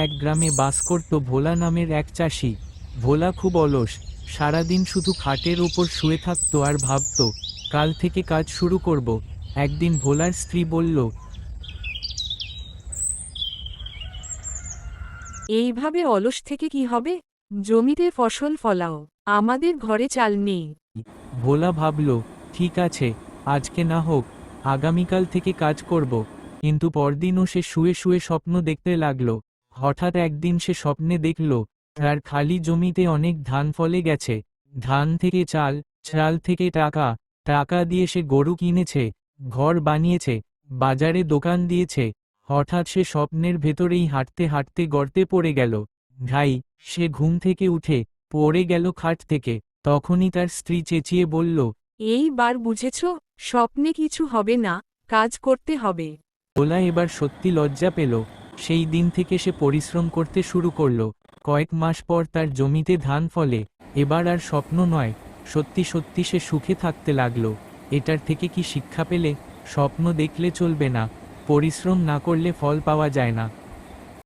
এক গ্রামে বাস করত ভোলা নামের এক চাষি। ভোলা খুব অলস, সারাদিন শুধু খাটের ওপর শুয়ে থাকত আর ভাবত, কাল থেকে কাজ শুরু করব। একদিন ভোলার স্ত্রী বলল, এইভাবে অলস থেকে কি হবে? জমিতে ফসল ফলাও, আমাদের ঘরে চাল নেই। ভোলা ভাবল, ঠিক আছে, আজকে না হোক, আগামীকাল থেকে কাজ করব। কিন্তু পরদিনও সে শুয়ে শুয়ে স্বপ্ন দেখতে লাগল। হঠাৎ একদিন সে স্বপ্নে দেখল, তার খালি জমিতে অনেক ধান ফলে গেছে। ধান থেকে চাল, চাল থেকে টাকা, টাকা দিয়ে সে গরু কিনেছে, ঘর বানিয়েছে, বাজারে দোকান দিয়েছে। হঠাৎ সে স্বপ্নের ভেতরেই হাঁটতে হাঁটতে গর্তে পড়ে গেল। ঘাই, সে ঘুম থেকে উঠে পড়ে গেল খাট থেকে। তখনই তার স্ত্রী চেঁচিয়ে বলল, এইবার বুঝেছ, স্বপ্নে কিছু হবে না, কাজ করতে হবে। ভোলা এবার সত্যি লজ্জা পেল। সেই দিন থেকে সে পরিশ্রম করতে শুরু করল। কয়েক মাস পর তার জমিতে ধান ফলে। এবার আর স্বপ্ন নয়, সত্যি সত্যি সে সুখে থাকতে লাগলো। এটার থেকে কি শিক্ষা পেলে? স্বপ্ন দেখলে চলবে না, পরিশ্রম না করলে ফল পাওয়া যায় না।